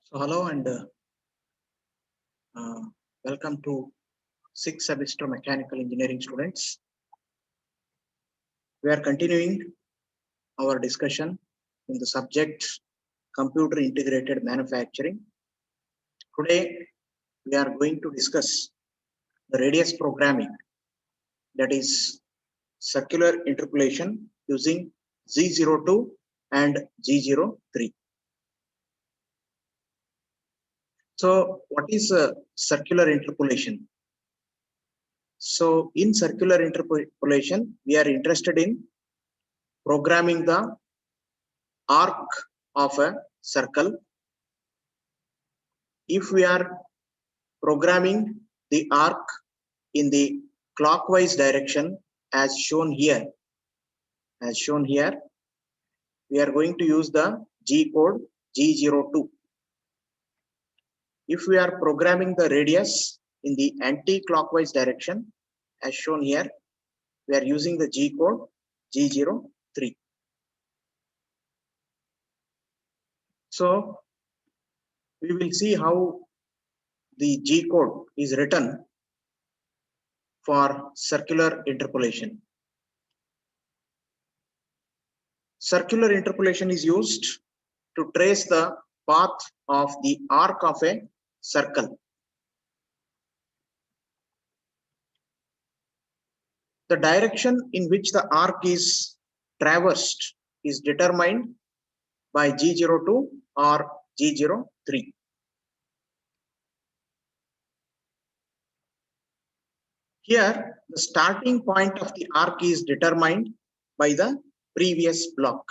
So hello and uh, welcome to sixth semester mechanical engineering students. We are continuing our discussion in the subject computer integrated manufacturing. Today we are going to discuss the radius programming, that is circular interpolation using Z02 and G03. So what is circular interpolation? So in circular interpolation, we are interested in programming the arc of a circle. If we are programming the arc in the clockwise direction as shown here, we are going to use the G code G02. If we are programming the radius in the anti-clockwise direction as shown here, we are using the G code G03. So we will see how the G code is written for circular interpolation. Circular interpolation is used to trace the path of the arc of a circle. The direction in which the arc is traversed is determined by G02 or G03. Here, the starting point of the arc is determined by the previous block.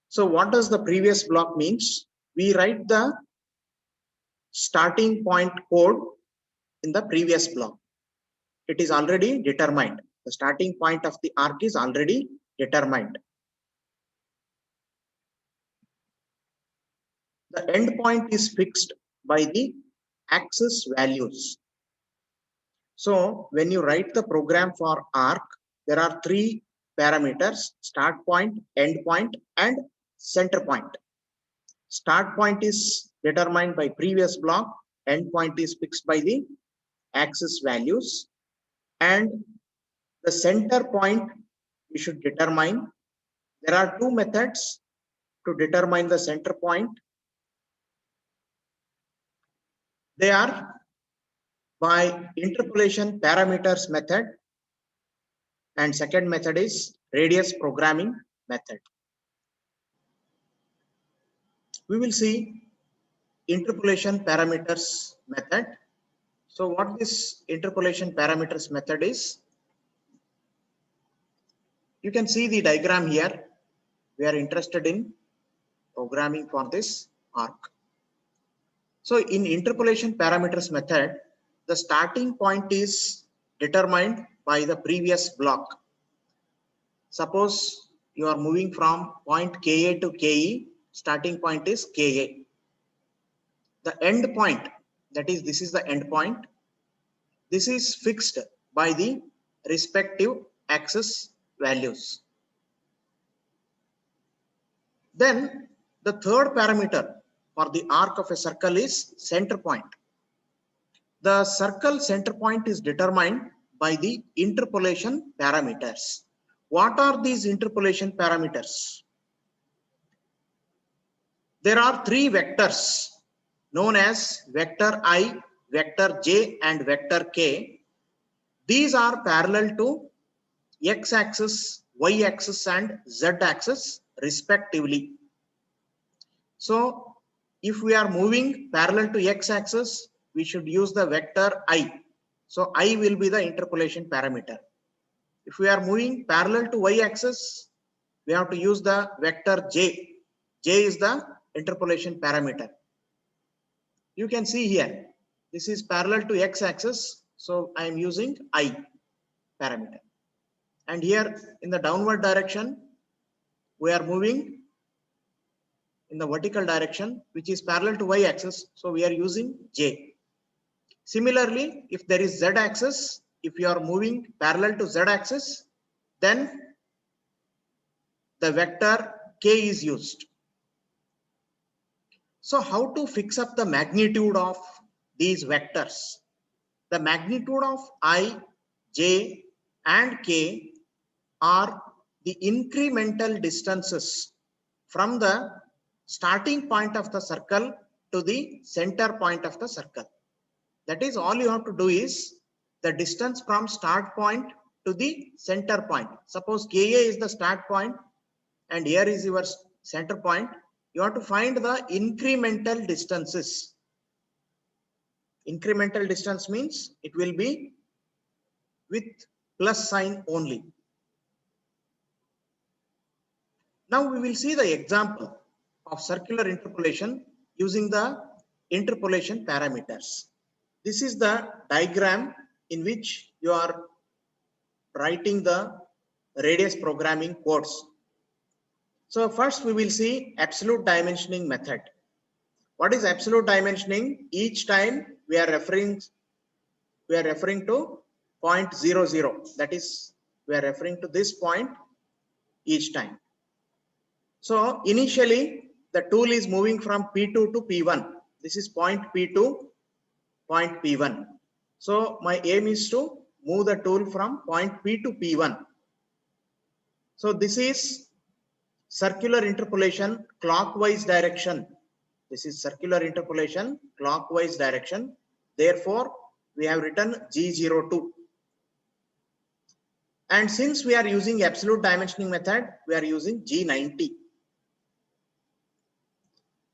So what does the previous block means? We write the starting point code in the previous block. It is already determined. The starting point of the arc is already determined. The end point is fixed by the axis values. So when you write the program for arc, there are three parameters: start point, end point, and center point. Start point is determined by previous block, end point is fixed by the axis values, and the center point we should determine. There are two methods to determine the center point. They are by interpolation parameters method, and second method is radius programming method. We will see interpolation parameters method. So what this interpolation parameters method is, you can see the diagram here. We are interested in programming for this arc. So in interpolation parameters method, the starting point is determined by the previous block. Suppose you are moving from point Ka to Ke, starting point is Ka. The end point, that is, this is the end point. This is fixed by the respective axis values. Then the third parameter for the arc of a circle is center point. The circle center point is determined by the interpolation parameters. What are these interpolation parameters? There are three vectors known as vector I, vector j, and vector k. These are parallel to x-axis, y-axis, and z-axis respectively. So if we are moving parallel to x-axis, we should use the vector I. So I will be the interpolation parameter. If we are moving parallel to y-axis, we have to use the vector j. J is the interpolation parameter. You can see here, this is parallel to x-axis, so I am using I parameter. And here in the downward direction, we are moving in the vertical direction, which is parallel to y-axis, so we are using j. Similarly, if there is z-axis, if you are moving parallel to z-axis, then the vector k is used. So how to fix up the magnitude of these vectors? The magnitude of I, J and K are the incremental distances from the starting point of the circle to the center point of the circle. That is, all you have to do is the distance from start point to the center point. Suppose Ka is the start point and here is your center point. You have to find the incremental distances. Incremental distance means it will be with plus sign only. Now we will see the example of circular interpolation using the interpolation parameters. This is the diagram in which you are writing the radius programming codes. So first we will see absolute dimensioning method. What is absolute dimensioning? Each time we are referring to 0.00. That is, we are referring to this point each time. So initially the tool is moving from P2 to P1. This is point P2, point P1. So my aim is to move the tool from point P to P1. So this is circular interpolation clockwise direction. This is circular interpolation clockwise direction. Therefore, we have written G02. And since we are using absolute dimensioning method, we are using G90.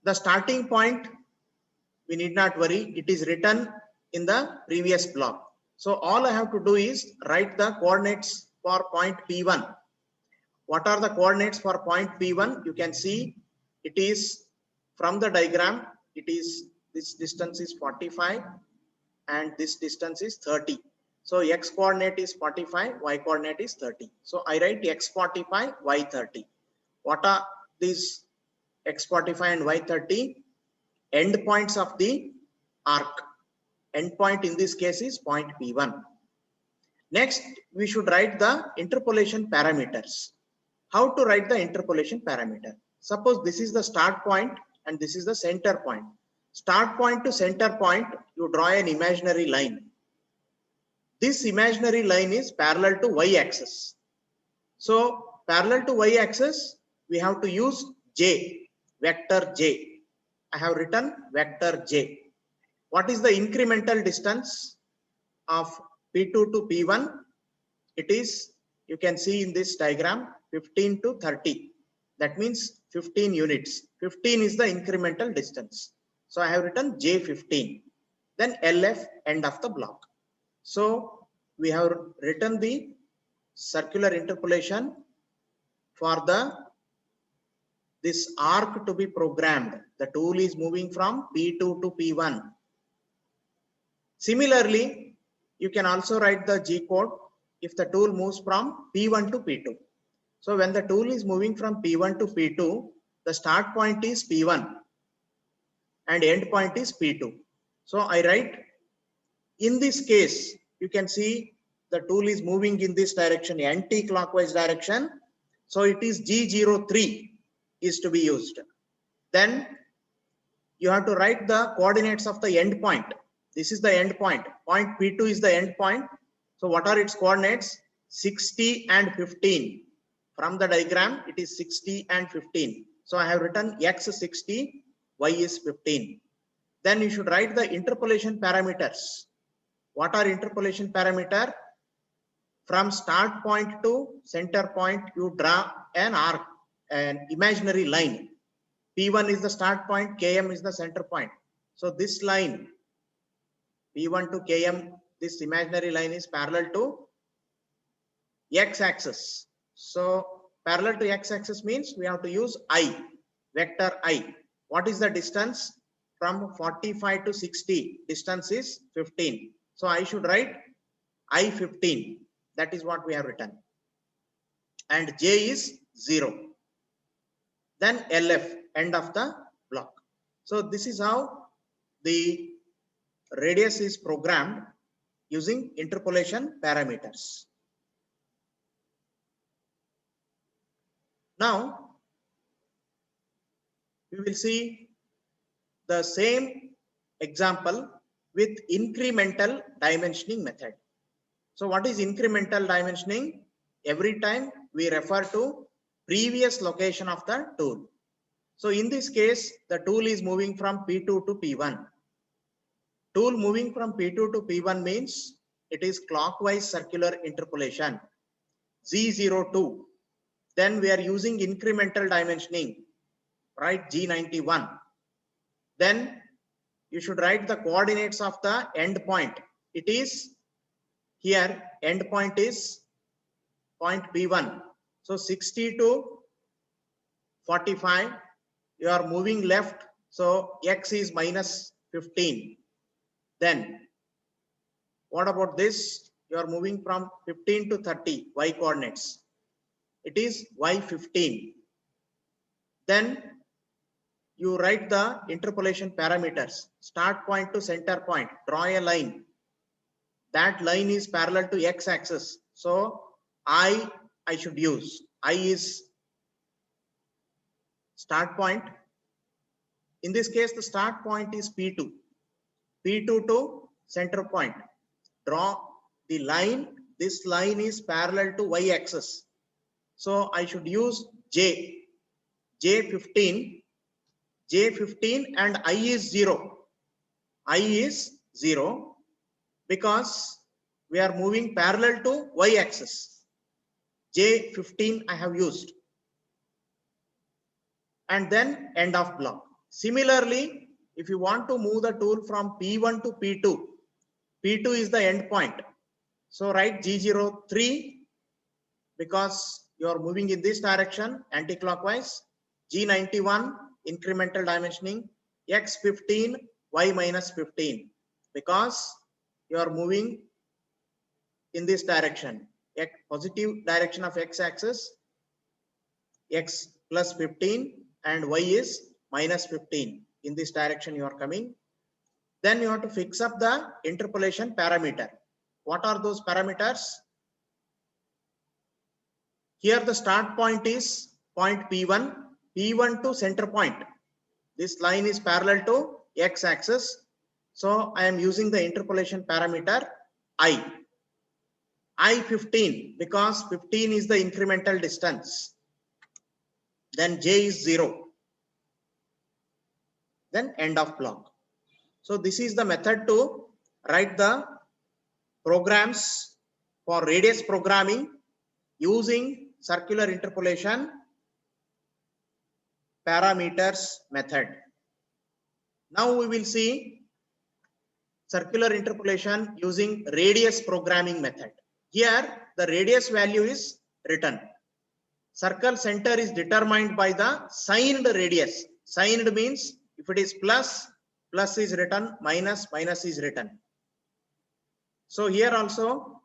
The starting point, we need not worry, it is written in the previous block. So all I have to do is write the coordinates for point P1. What are the coordinates for point P1? You can see it is from the diagram, it is this distance is 45 and this distance is 30. So x coordinate is 45, y coordinate is 30. So I write x 45, y 30. What are these x 45 and y 30? End points of the arc. End point in this case is point P1. Next, we should write the interpolation parameters. How to write the interpolation parameter? Suppose this is the start point and this is the center point. Start point to center point, you draw an imaginary line. This imaginary line is parallel to y-axis. So parallel to y-axis, we have to use J, vector J. I have written vector J. What is the incremental distance of P2 to P1? It is, you can see in this diagram, 15 to 30. That means 15 units. 15 is the incremental distance. So I have written J15. Then LF, end of the block. So we have written the circular interpolation for this arc to be programmed. The tool is moving from P2 to P1. Similarly, you can also write the G code if the tool moves from P1 to P2. So when the tool is moving from P1 to P2, the start point is P1 and end point is P2. So I write, in this case, you can see the tool is moving in this direction, anti-clockwise direction. So it is G03 is to be used. Then you have to write the coordinates of the end point. This is the end point. Point P2 is the end point. So what are its coordinates? 60 and 15. From the diagram, it is 60 and 15. So I have written x 60, y is 15. Then you should write the interpolation parameters. What are interpolation parameter? From start point to center point, you draw an arc, an imaginary line. P1 is the start point, Km is the center point. So this line, P1 to Km, this imaginary line is parallel to x-axis. So parallel to x-axis means we have to use I, vector I. What is the distance? From 45 to 60, distance is 15. So I should write I15. That is what we have written. And J is 0. Then LF, end of the block. So this is how the radius is programmed using interpolation parameters. Now we will see the same example with incremental dimensioning method. So what is incremental dimensioning? Every time we refer to previous location of the tool. So in this case, the tool is moving from P2 to P1. Tool moving from P2 to P1 means it is clockwise circular interpolation, Z02. Then we are using incremental dimensioning, right? G91. Then you should write the coordinates of the end point. It is here, end point is point P1. So 60 to 45, you are moving left. So X is minus 15. Then what about this? You are moving from 15 to 30, Y coordinates. It is Y15. Then you write the interpolation parameters. Start point to center point. Draw a line. That line is parallel to X axis. So I should use. I is start point. In this case, the start point is P2. P2 to center point. Draw the line. This line is parallel to Y axis. So I should use J. J15. J15 and I is 0. I is 0 because we are moving parallel to Y axis. J15 I have used. And then end of block. Similarly, if you want to move the tool from P1 to P2, P2 is the end point. So write G03 because you are moving in this direction anti-clockwise. G91 incremental dimensioning, X15 Y minus 15 because you are moving in this direction, positive direction of X axis, X plus 15 and Y is minus 15. In this direction you are coming. Then you have to fix up the interpolation parameter. What are those parameters? Here the start point is point P1, P1 to center point. This line is parallel to X axis. So I am using the interpolation parameter I15 because 15 is the incremental distance. Then J is 0. Then end of block. So this is the method to write the programs for radius programming using circular interpolation parameters method. Now we will see circular interpolation using radius programming method. Here the radius value is written. Circle center is determined by the signed radius. Signed means if it is plus, plus is written, minus, minus is written. So here also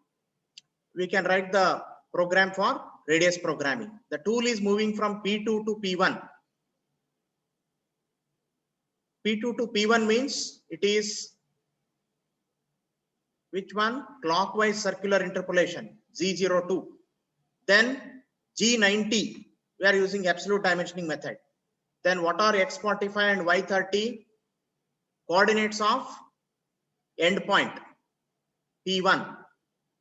we can write the program for radius programming. The tool is moving from P2 to P1. P2 to P1 means it is which one? Clockwise circular interpolation, Z02. Then G90, we are using absolute dimensioning method. Then what are X45 and Y30? Coordinates of end point, P1.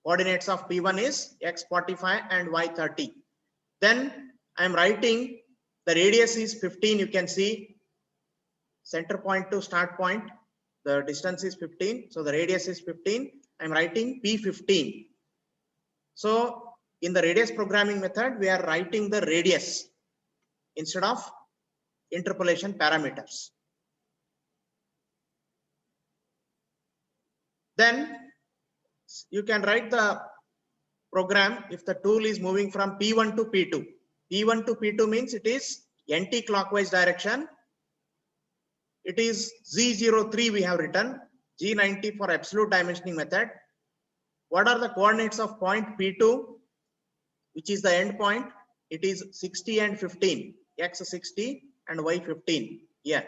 Coordinates of P1 is X45 and Y30. Then I am writing the radius is 15. You can see center point to start point. The distance is 15. So the radius is 15. I am writing P15. So in the radius programming method, we are writing the radius instead of interpolation parameters. Then you can write the program if the tool is moving from P1 to P2. P1 to P2 means it is anti-clockwise direction. It is Z03 we have written, G90 for absolute dimensioning method. What are the coordinates of point P2, which is the end point? It is 60 and 15, X 60 and Y 15. Here,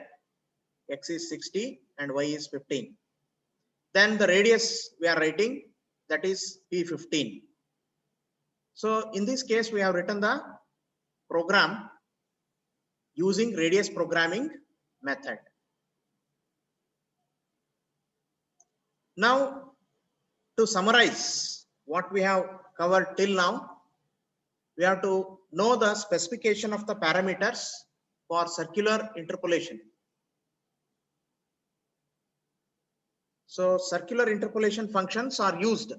X is 60 and Y is 15. Then the radius we are writing, that is P15. So in this case, we have written the program using radius programming method. Now, to summarize what we have covered till now, we have to know the specification of the parameters for circular interpolation. So circular interpolation functions are used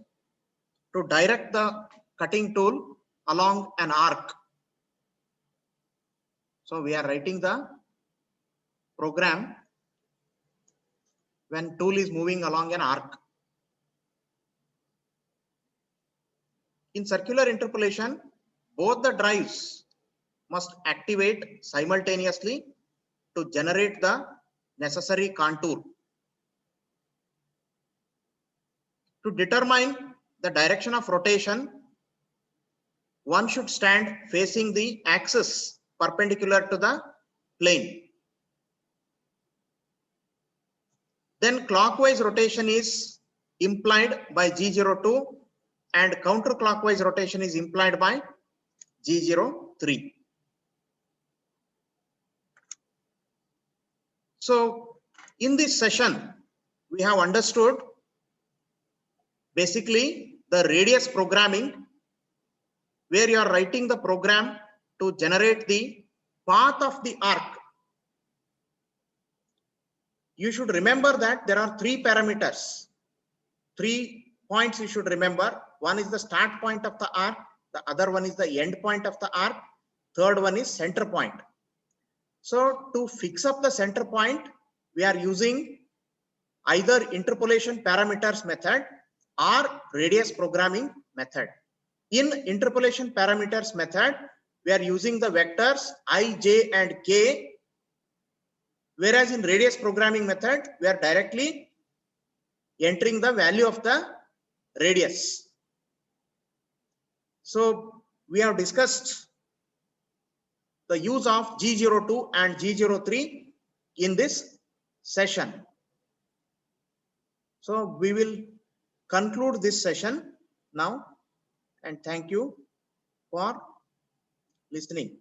to direct the cutting tool along an arc. So we are writing the program when tool is moving along an arc. In circular interpolation, both the drives must activate simultaneously to generate the necessary contour. To determine the direction of rotation, one should stand facing the axis perpendicular to the plane. Then clockwise rotation is implied by G02 and counterclockwise rotation is implied by G03. So in this session, we have understood basically the radius programming, where you are writing the program to generate the path of the arc. You should remember that there are three parameters, 3 points you should remember. One is the start point of the arc, the other one is the end point of the arc, third one is center point. So to fix up the center point, we are using either interpolation parameters method or radius programming method. In interpolation parameters method, we are using the vectors I, j and k, whereas in radius programming method, we are directly entering the value of the radius. So we have discussed the use of G02 and G03 in this session. So we will conclude this session now, and thank you for listening.